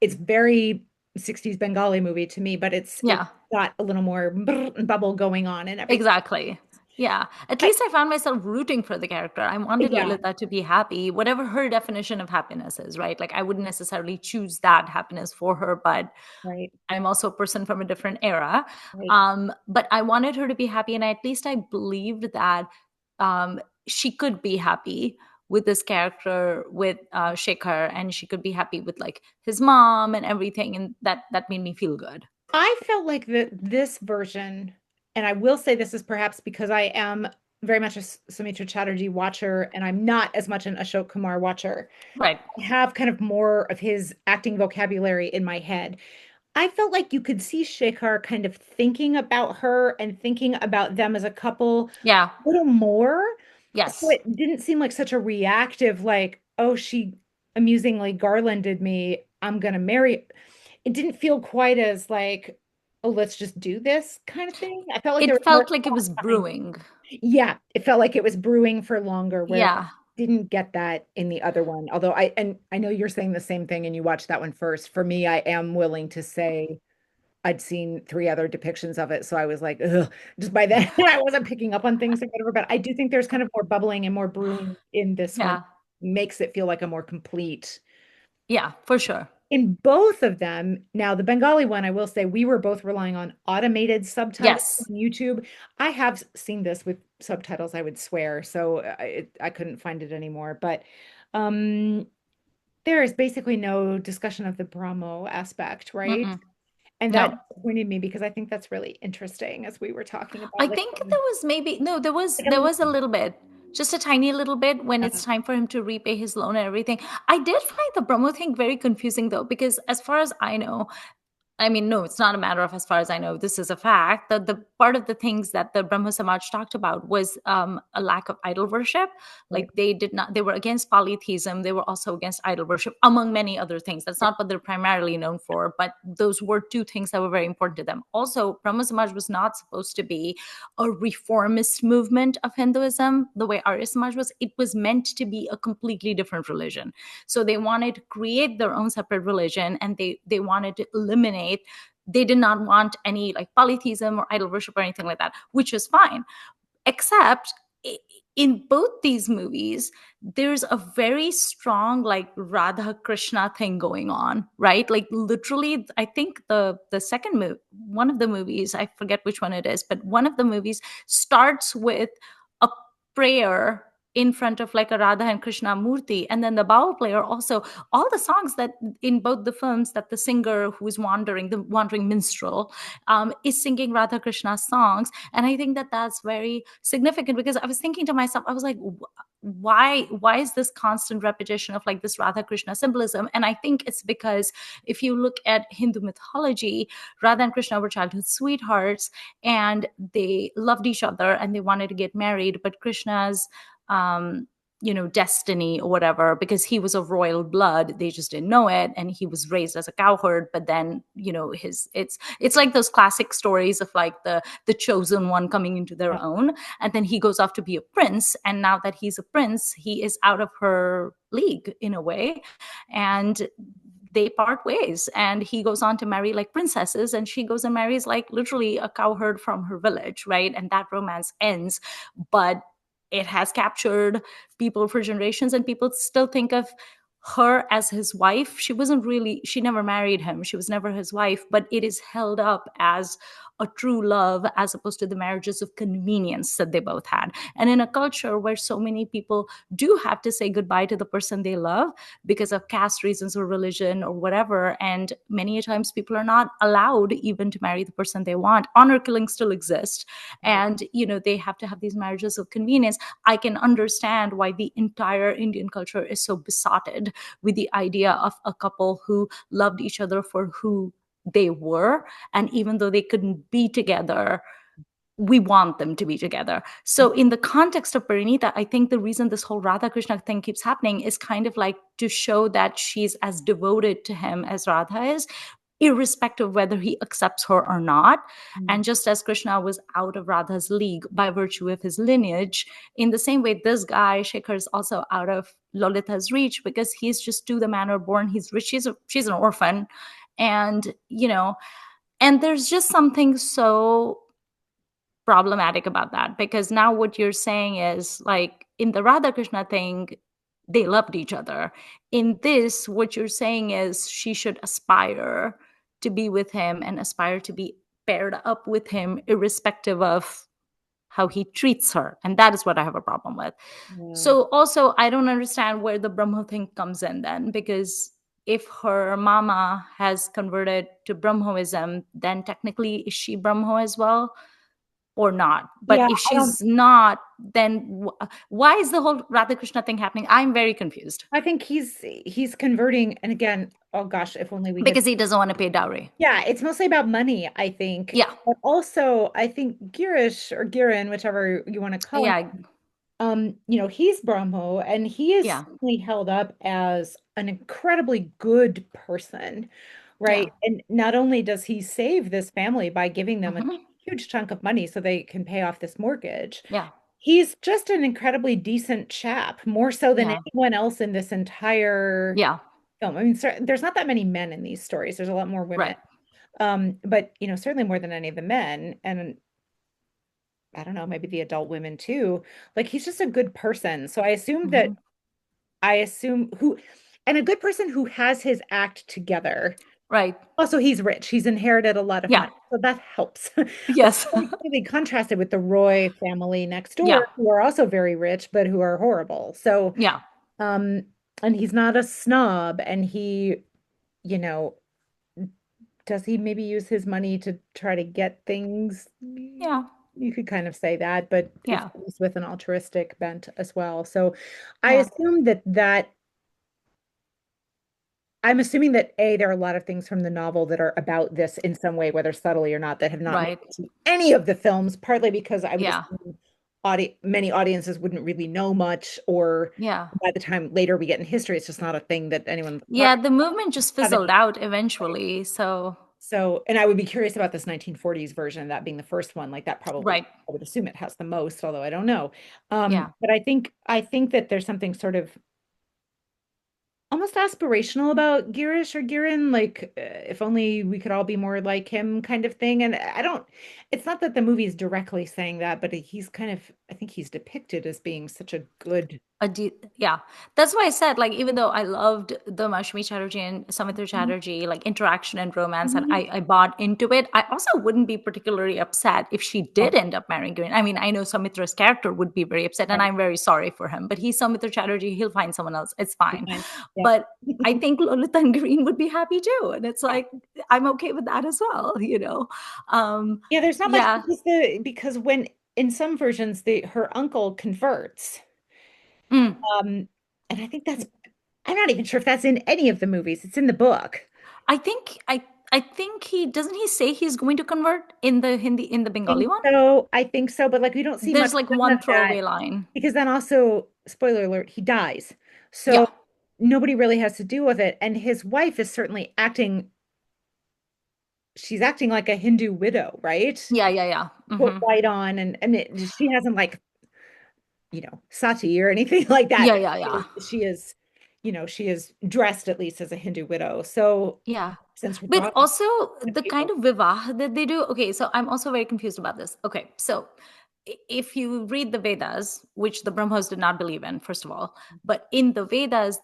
Speaker 1: It's very 60s Bengali movie to me, but it's
Speaker 2: Yeah.
Speaker 1: got a little more bubble going on and everything.
Speaker 2: Exactly. Yeah. At
Speaker 1: I,
Speaker 2: least I found myself rooting for the character. I wanted
Speaker 1: yeah,
Speaker 2: Lilitha to be happy, whatever her definition of happiness is, right? Like I wouldn't necessarily choose that happiness for her, but
Speaker 1: right,
Speaker 2: I'm also a person from a different era.
Speaker 1: right.
Speaker 2: But I wanted her to be happy, and at least I believed that she could be happy with this character, with Shekhar, and she could be happy with like his mom and everything, and that made me feel good.
Speaker 1: I felt like that this version, and I will say this is perhaps because I am very much a Sumitra Chatterjee watcher, and I'm not as much an Ashok Kumar watcher.
Speaker 2: Right.
Speaker 1: I have kind of more of his acting vocabulary in my head. I felt like you could see Shekhar kind of thinking about her and thinking about them as a couple
Speaker 2: Yeah.
Speaker 1: a little more. So
Speaker 2: Yes.
Speaker 1: it didn't seem like such a reactive, like, oh, she amusingly garlanded me. I'm gonna marry. It didn't feel quite as like, oh, let's just do this kind of thing. I felt like there
Speaker 2: It
Speaker 1: was more
Speaker 2: felt like it was
Speaker 1: thought behind.
Speaker 2: brewing.
Speaker 1: Yeah, it felt like it was brewing for longer, where I
Speaker 2: Yeah.
Speaker 1: didn't get that in the other one. Although I know you're saying the same thing and you watched that one first. For me, I am willing to say I'd seen three other depictions of it, so I was like, ugh, just by then I wasn't picking up on things or whatever. But I do think there's kind of more bubbling and more brewing in this one,
Speaker 2: Yeah.
Speaker 1: makes it feel like a more complete.
Speaker 2: Yeah, for sure.
Speaker 1: In both of them, now the Bengali one, I will say we were both relying on automated subtitles
Speaker 2: Yes.
Speaker 1: on YouTube. I have seen this with subtitles, I would swear, so I couldn't find it anymore. But um, there is basically no discussion of the Brahmo aspect, right?
Speaker 2: Mm-mm.
Speaker 1: And that
Speaker 2: No.
Speaker 1: disappointed me because I think that's really interesting as we were talking
Speaker 2: I
Speaker 1: about
Speaker 2: think there was maybe no,
Speaker 1: like
Speaker 2: there was a little bit, just a tiny little bit when it's time for him to repay his loan and everything. I did find the Brahmo thing very confusing though, because as far as I know, I mean, no, it's not a matter of as far as I know, this is a fact. That the part of the things that the Brahmo Samaj talked about was a lack of idol worship.
Speaker 1: right,
Speaker 2: Like they did not, they were against polytheism. They were also against idol worship, among many other things. That's not what they're primarily known for, but those were two things that were very important to them. Also, Brahmo Samaj was not supposed to be a reformist movement of Hinduism the way Arya Samaj was. It was meant to be a completely different religion. So they wanted to create their own separate religion, and they wanted to eliminate, they did not want any like polytheism or idol worship or anything like that, which is fine. Except in both these movies, there's a very strong like Radha Krishna thing going on, right? Like literally, I think the second movie, one of the movies, I forget which one it is, but one of the movies starts with a prayer in front of like a Radha and Krishna murti, and then the bow player also, all the songs that in both the films, that the singer who's wandering, the wandering minstrel, is singing Radha Krishna songs. And I think that that's very significant, because I was thinking to myself, I was like, why is this constant repetition of like this Radha Krishna symbolism? And I think it's because if you look at Hindu mythology, Radha and Krishna were childhood sweethearts, and they loved each other and they wanted to get married, but Krishna's um destiny or whatever, because he was of royal blood, they just didn't know it, and he was raised as a cowherd. But then his it's like those classic stories of like the chosen one coming into their
Speaker 1: yeah,
Speaker 2: own, and then he goes off to be a prince, and now that he's a prince, he is out of her league in a way, and they part ways, and he goes on to marry like princesses, and she goes and marries like literally a cowherd from her village, right? And that romance ends, but it has captured people for generations, and people still think of her as his wife. She never married him, she was never his wife, but it is held up as a true love, as opposed to the marriages of convenience that they both had. And in a culture where so many people do have to say goodbye to the person they love because of caste reasons or religion or whatever, and many a times people are not allowed even to marry the person they want, honor killings still exist,
Speaker 1: right.
Speaker 2: and they have to have these marriages of convenience. I can understand why the entire Indian culture is so besotted with the idea of a couple who loved each other for who they were, and even though they couldn't be together, we want them to be together. So in the context of Parineeta, I think the reason this whole Radha Krishna thing keeps happening is kind of like to show that she's as devoted to him as Radha is, irrespective of whether he accepts her or not.
Speaker 1: Mm.
Speaker 2: And just as Krishna was out of Radha's league by virtue of his lineage, in the same way, this guy, Shekhar, is also out of Lolita's reach because he's just to the manner born. He's rich. She's an orphan. And, and there's just something so problematic about that, because now what you're saying is like in the Radha Krishna thing, they loved each other. In this, what you're saying is she should aspire to be with him and aspire to be paired up with him, irrespective of how he treats her. And that is what I have a problem with.
Speaker 1: Yeah.
Speaker 2: So also, I don't understand where the Brahmo thing comes in then, because if her mama has converted to Brahmoism, then technically is she Brahmo as well? Or not. But
Speaker 1: Yeah,
Speaker 2: if
Speaker 1: I don't.
Speaker 2: she's not, then why is the whole Radha Krishna thing happening? I'm very confused
Speaker 1: I think he's converting, and again, oh gosh, if only we had.
Speaker 2: because he doesn't want to pay dowry.
Speaker 1: Yeah, it's mostly about money, I think.
Speaker 2: Yeah,
Speaker 1: But also, I think Girish or Girin, whichever you want to call him,
Speaker 2: yeah,
Speaker 1: he's Brahmo and he is
Speaker 2: yeah,
Speaker 1: certainly held up as an incredibly good person,
Speaker 2: yeah.
Speaker 1: right? And not only does he save this family by giving them a
Speaker 2: Hmm.
Speaker 1: huge chunk of money so they can pay off this mortgage,
Speaker 2: Yeah,
Speaker 1: he's just an incredibly decent chap, more so than
Speaker 2: yeah,
Speaker 1: anyone else in this entire
Speaker 2: yeah.
Speaker 1: film. I mean, there's not that many men in these stories. There's a lot more women.
Speaker 2: Right.
Speaker 1: But certainly more than any of the men. And I don't know, maybe the adult women too. Like he's just a good person. So
Speaker 2: Hmm.
Speaker 1: I assume who and a good person who has his act together.
Speaker 2: Right.
Speaker 1: Also, he's rich. He's inherited a lot of
Speaker 2: Yeah.
Speaker 1: money. So that helps. But
Speaker 2: Yes.
Speaker 1: really contrasted with the Roy family next
Speaker 2: Yeah.
Speaker 1: door, who are also very rich, but who are horrible. So,
Speaker 2: Yeah.
Speaker 1: um, and he's not a snob, and you know, does he maybe use his money to try to get things?
Speaker 2: Yeah.
Speaker 1: You could kind of say that, but it's
Speaker 2: Yeah.
Speaker 1: with an altruistic bent as well. So I
Speaker 2: Yeah.
Speaker 1: assume that I'm assuming that A, there are a lot of things from the novel that are about this in some way, whether subtly or not, that have not made
Speaker 2: Right.
Speaker 1: it to any of the films, partly because I would
Speaker 2: Yeah.
Speaker 1: assume many audiences wouldn't really know much, or
Speaker 2: Yeah.
Speaker 1: by the time later we get in history, it's just not a thing that anyone
Speaker 2: Yeah. The movement just
Speaker 1: haven't.
Speaker 2: fizzled out eventually. So,
Speaker 1: So, and I would be curious about this 1940s version, that being the first one, like that probably,
Speaker 2: right.
Speaker 1: I would assume it has the most, although I don't know.
Speaker 2: Yeah.
Speaker 1: But I think that there's something sort of almost aspirational about Girish or Girin, like if only we could all be more like him kind of thing. And it's not that the movie's directly saying that, but he's kind of, I think he's depicted as being such a good.
Speaker 2: Yeah, that's why I said, like, even though I loved the Mashmi Chatterjee and Samitra
Speaker 1: Mhm.
Speaker 2: Chatterjee like interaction and romance, and
Speaker 1: Mhm.
Speaker 2: I bought into it, I also wouldn't be particularly upset if she did end up marrying Green. I mean, I know Samitra's character would be very upset, and
Speaker 1: Right.
Speaker 2: I'm very sorry for him, but he's Samitra Chatterjee, he'll find someone else, it's fine.
Speaker 1: Fine. Yeah.
Speaker 2: But I think Lolita and Green would be happy too, and it's
Speaker 1: Yeah.
Speaker 2: like I'm okay with that as well.
Speaker 1: Yeah, there's not much
Speaker 2: Yeah.
Speaker 1: because when in some versions her uncle converts.
Speaker 2: Mm.
Speaker 1: Um, and I think I'm not even sure if that's in any of the movies. It's in the book.
Speaker 2: I think he doesn't he say he's going to convert in the Hindi, in the Bengali one?
Speaker 1: I think so, but like we don't see much
Speaker 2: There's like
Speaker 1: of
Speaker 2: one
Speaker 1: that
Speaker 2: throwaway line.
Speaker 1: because then also, spoiler alert, he dies. So
Speaker 2: Yeah.
Speaker 1: nobody really has to deal with it. And his wife is certainly she's acting like a Hindu widow, right?
Speaker 2: Yeah, yeah, yeah.
Speaker 1: Put
Speaker 2: Hmm.
Speaker 1: white on and she hasn't like, sati or anything like that.
Speaker 2: Yeah, yeah, yeah.
Speaker 1: She is dressed at least as a Hindu widow. So
Speaker 2: Yeah.
Speaker 1: since her
Speaker 2: But
Speaker 1: daughter
Speaker 2: also
Speaker 1: is
Speaker 2: the kind
Speaker 1: people.
Speaker 2: of vivah that they do. Okay, so I'm also very confused about this. Okay, so if you read the Vedas, which the Brahmas did not believe in, first of all, but in the Vedas,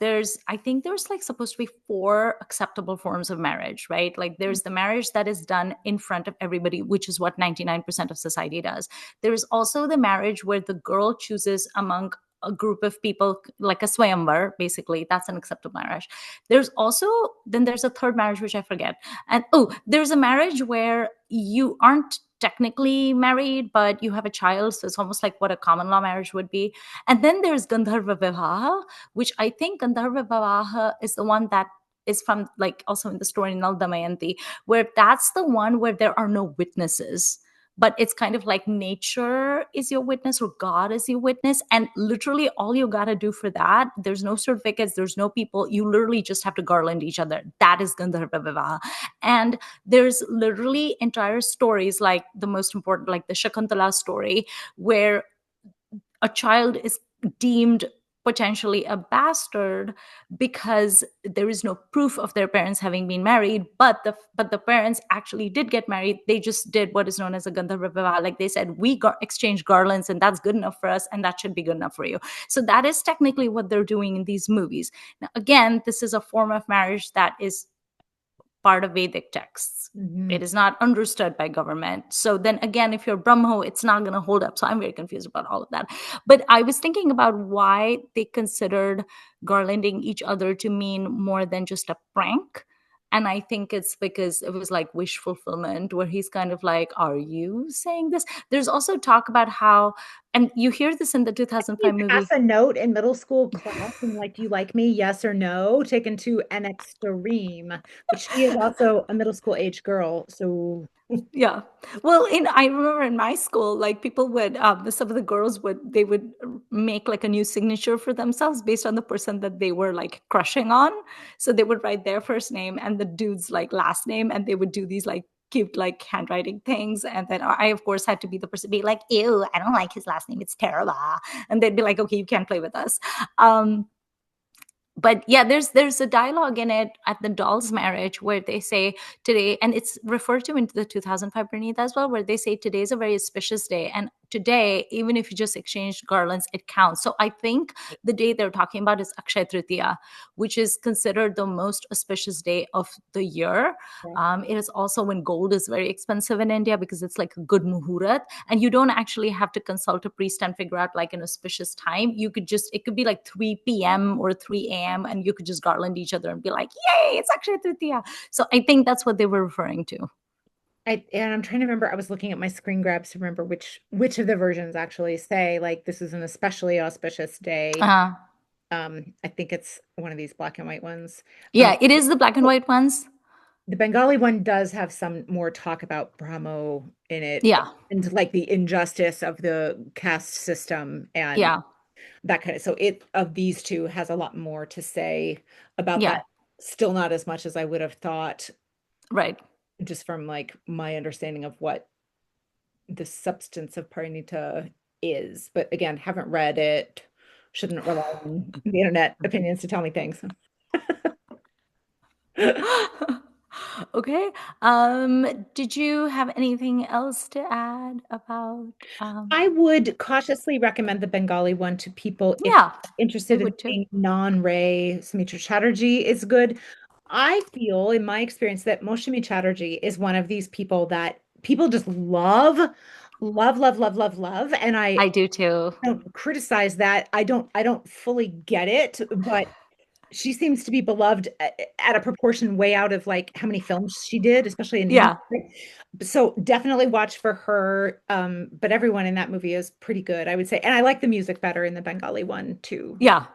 Speaker 2: I think there's like supposed to be four acceptable forms of marriage, right? Like there's the marriage that is done in front of everybody, which is what 99% of society does. There is also the marriage where the girl chooses among a group of people, like a swayamvar, basically. That's an acceptable marriage. There's a third marriage, which I forget. And there's a marriage where you aren't technically married, but you have a child. So it's almost like what a common law marriage would be. And then there's Gandharva Vivaha, which I think Gandharva Vivaha is the one that is from, like, also in the story in Nal Damayanti, where that's the one where there are no witnesses. but it's kind of like nature is your witness or God is your witness. And literally all you got to do for that, there's no certificates, there's no people. You literally just have to garland each other. That is Gandharva Vivaha. And there's literally entire stories, like the most important, like the Shakuntala story, where a child is deemed potentially a bastard because there is no proof of their parents having been married, but the parents actually did get married. They just did what is known as a Gandharva Vivaha. Like they said, we exchanged garlands and that's good enough for us, and that should be good enough for you. So that is technically what they're doing in these movies. Now again, this is a form of marriage that is part of Vedic texts.
Speaker 1: Mm-hmm.
Speaker 2: It is not understood by government. So then again, if you're Brahmo, it's not going to hold up. So I'm very confused about all of that. But I was thinking about why they considered garlanding each other to mean more than just a prank. And I think it's because it was like wish fulfillment, where he's kind of like, are you saying this? There's also talk about how, and you hear this in the 2005
Speaker 1: You pass
Speaker 2: movie.
Speaker 1: a note in middle school class and like, do you like me? Yes or no? Taken to an extreme. But she is also a middle school age girl. So
Speaker 2: Yeah. Well, I remember in my school, like people would, some of the girls would make like a new signature for themselves based on the person that they were like crushing on. So they would write their first name and the dude's like last name, and they would do these like cute like handwriting things. And then I, of course, had to be the person be like, ew, I don't like his last name. It's terrible. And they'd be like, okay, you can't play with us. But yeah, there's a dialogue in it at the doll's marriage where they say today, and it's referred to in the 2005 Parineeta as well, where they say today is a very auspicious day, and today, even if you just exchange garlands, it counts. So I think the day they're talking about is Akshay Tritiya, which is considered the most auspicious day of the year. It is also when gold is very expensive in India because it's like a good muhurat, and you don't actually have to consult a priest and figure out like an auspicious time. You could just, it could be like 3 p.m. or 3 a.m. and you could just garland each other and be like, yay, it's Akshay Tritiya. So I think that's what they were referring to.
Speaker 1: and I'm trying to remember, I was looking at my screen grabs to remember which of the versions actually say like this is an especially auspicious day.
Speaker 2: Uh,
Speaker 1: I think it's one of these black and white ones.
Speaker 2: yeah, it is the black and white ones.
Speaker 1: The Bengali one does have some more talk about Brahmo in it
Speaker 2: Yeah,
Speaker 1: and like the injustice of the caste system and
Speaker 2: yeah,
Speaker 1: that kind of, so it of these two has a lot more to say about that.
Speaker 2: yeah,
Speaker 1: Still not as much as I would have thought,
Speaker 2: right.
Speaker 1: just from like my understanding of what the substance of Parineeta is. But again, haven't read it, shouldn't rely on the internet opinions to tell me things.
Speaker 2: Okay. Did you have anything else to add about
Speaker 1: I would cautiously recommend the Bengali one to people if
Speaker 2: yeah,
Speaker 1: they're
Speaker 2: I
Speaker 1: interested in
Speaker 2: would too.
Speaker 1: seeing non-Ray. Sumitra Chatterjee is good. I feel, in my experience, that Moshimi Chatterjee is one of these people that people just love, love, love, love, love, love. And I
Speaker 2: I do too.
Speaker 1: don't criticize that. I don't fully get it, but she seems to be beloved at a proportion way out of like how many films she did, especially in Hindi.
Speaker 2: Yeah,
Speaker 1: So definitely watch for her. But everyone in that movie is pretty good, I would say. And I like the music better in the Bengali one too.
Speaker 2: yeah.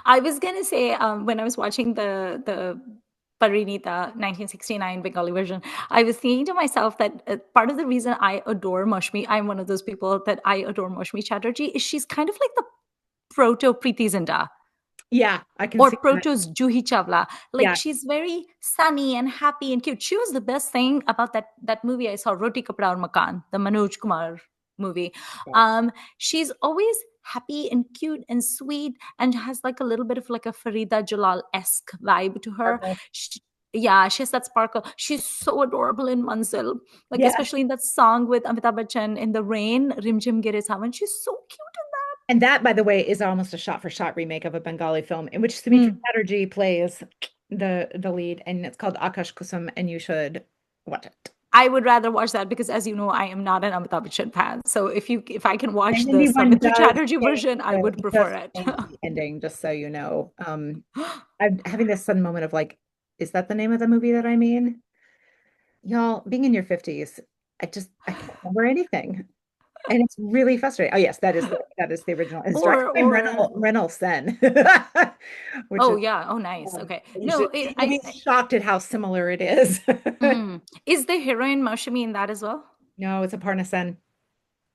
Speaker 2: I was gonna say when I was watching the Parineeta 1969 Bengali version, I was thinking to myself that part of the reason I adore Moshmi, I'm one of those people that I adore Moshmi Chatterjee, is she's kind of like the proto Preeti Zinta
Speaker 1: Yeah, I can
Speaker 2: or
Speaker 1: see that.
Speaker 2: proto Juhi Chawla. Like
Speaker 1: Yeah.
Speaker 2: she's very sunny and happy and cute. She was the best thing about that movie I saw, Roti Kapda Aur Makan, the Manoj Kumar movie. She's always happy and cute and sweet and has like a little bit of like a Farida Jalal-esque vibe to her.
Speaker 1: Sparkle.
Speaker 2: Yeah, she has that sparkle. She's so adorable in Manzil, like
Speaker 1: Yeah.
Speaker 2: especially in that song with Amitabh Bachchan in the rain, Rim Jim Gire Sawan. She's so cute
Speaker 1: And that, by the way, is almost a shot-for-shot remake of a Bengali film in which
Speaker 2: in
Speaker 1: Sumitra
Speaker 2: that.
Speaker 1: Chatterjee plays the lead, and it's called Akash Kusum, and you should watch it.
Speaker 2: I would rather watch that because, as you know, I am not an Amitabh Bachchan fan. So if I can
Speaker 1: The
Speaker 2: watch the
Speaker 1: Hindi one
Speaker 2: Samitra
Speaker 1: does
Speaker 2: Chatterjee
Speaker 1: change
Speaker 2: version, I would prefer
Speaker 1: just
Speaker 2: it.
Speaker 1: change the ending, just so you know. I'm having this sudden moment of like, is that the name of the movie that I mean? Y'all, being in your 50s, I can't remember anything. And it's really frustrating. Oh yes, that is the original. It's directed by
Speaker 2: or
Speaker 1: Reynolds Sen, which
Speaker 2: oh
Speaker 1: is
Speaker 2: yeah, oh nice, okay. No,
Speaker 1: you'll be shocked at how similar it is.
Speaker 2: is the heroine Maushami in that as well?
Speaker 1: No, it's a Parnasen.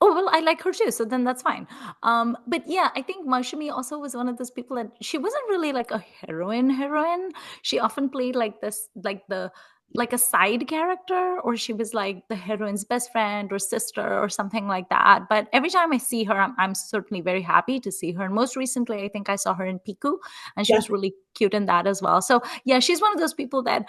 Speaker 2: Oh, well, I like her too, so then that's fine. But yeah, I think Marshami also was one of those people that she wasn't really like a heroine. She often played like this, like a side character, or she was like the heroine's best friend or sister or something like that. But every time I see her, I'm certainly very happy to see her. And most recently, I think I saw her in Piku, and she
Speaker 1: Yes.
Speaker 2: was really cute in that as well. So yeah, she's one of those people that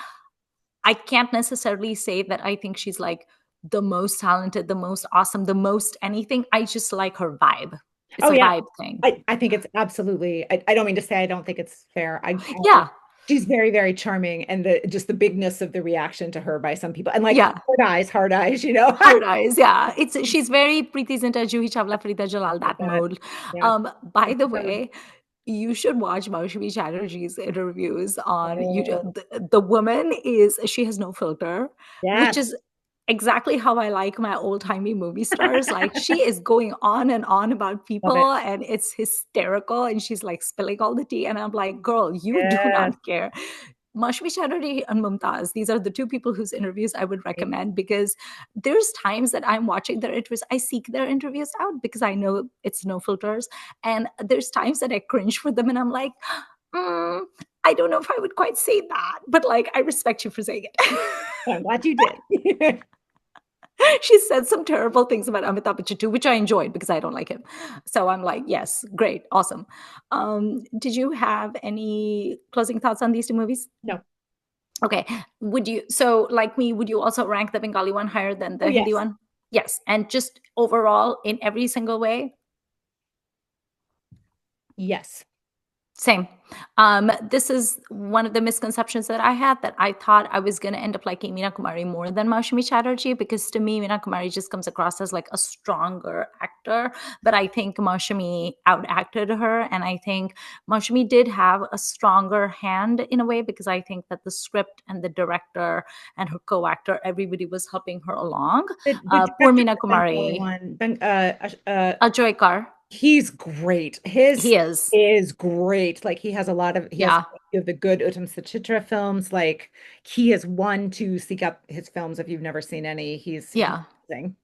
Speaker 2: I can't necessarily say that I think she's like the most talented, the most awesome, the most anything. I just like her vibe. It's
Speaker 1: Oh
Speaker 2: a
Speaker 1: yeah.
Speaker 2: vibe thing.
Speaker 1: I think it's absolutely, I don't mean to say I don't think it's fair.
Speaker 2: Yeah.
Speaker 1: She's very, very charming, and the just the bigness of the reaction to her by some people. And like
Speaker 2: Yeah.
Speaker 1: hard eyes, you know.
Speaker 2: Hard eyes. Yeah. She's very Preeti Zinta, Juhi Chawla, Farida Jalal,
Speaker 1: Like
Speaker 2: that
Speaker 1: that.
Speaker 2: mode.
Speaker 1: Yeah.
Speaker 2: By the way, you should watch Maushami Chatterjee's interviews on
Speaker 1: Oh,
Speaker 2: YouTube. The woman is, she has no filter, which
Speaker 1: yes.
Speaker 2: is exactly how I like my old timey movie stars. Like she is going on and on about
Speaker 1: Love it.
Speaker 2: people and it's hysterical. And she's like spilling all the tea. And I'm like, girl, you do
Speaker 1: Yes.
Speaker 2: not care. Mashmi Chatterjee and Mumtaz, these are the two people whose interviews I would
Speaker 1: Right.
Speaker 2: recommend because there's times that I'm watching their interviews, I seek their interviews out because I know it's no filters. And there's times that I cringe for them and I'm like, mm, I don't know if I would quite say that, but like, I respect you for saying it.
Speaker 1: I'm glad you did.
Speaker 2: She said some terrible things about Amitabh Bachchan too, which I enjoyed because I don't like him. So I'm like, yes, great, awesome. Did you have any closing thoughts on these two movies?
Speaker 1: No.
Speaker 2: Okay. Would you, so like me, would you also rank the Bengali one higher than
Speaker 1: Oh
Speaker 2: the Hindi
Speaker 1: yes.
Speaker 2: one? Yes. And just overall, in every single way?
Speaker 1: Yes.
Speaker 2: Same. This is one of the misconceptions that I had that I thought I was going to end up liking Meena Kumari more than Maushami Chatterjee because to me, Meena Kumari just comes across as like a stronger actor. But I think Maushami outacted her. And I think Maushami did have a stronger hand in a way because I think that the script and the director and her co actor, everybody was helping her along.
Speaker 1: The
Speaker 2: Poor
Speaker 1: director
Speaker 2: Meena
Speaker 1: of the Bengali
Speaker 2: Kumari,
Speaker 1: one,
Speaker 2: Ajoy Kar,
Speaker 1: he's great. His
Speaker 2: he is.
Speaker 1: is great. Like he has a lot of he has
Speaker 2: Yeah.
Speaker 1: the good Uttam Suchitra films. Like he is one to seek out his films if you've never seen any. He's
Speaker 2: Yeah.
Speaker 1: amazing.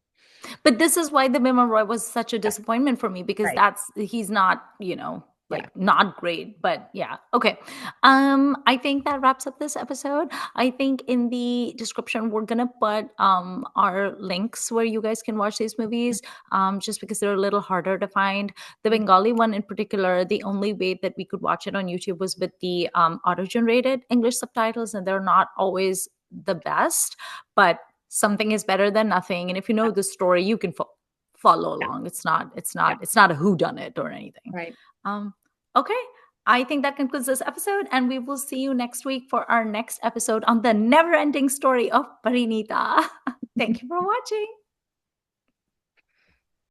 Speaker 2: But this is why the Bima Roy was such a
Speaker 1: Yeah,
Speaker 2: disappointment for me because
Speaker 1: right.
Speaker 2: he's not,
Speaker 1: Yeah.
Speaker 2: like not great, but yeah. Okay. I think that wraps up this episode. I think in the description we're gonna put our links where you guys can watch these movies, just because they're a little harder to find. The Bengali one in particular, the only way that we could watch it on YouTube was with the auto-generated English subtitles, and they're not always the best, but something is better than nothing, and if you know the story you can follow
Speaker 1: Yeah.
Speaker 2: along. It's not
Speaker 1: Yeah.
Speaker 2: a who done it or anything.
Speaker 1: Right.
Speaker 2: um okay, I think that concludes this episode, and we will see you next week for our next episode on the never ending story of Parineeta. Thank you for watching.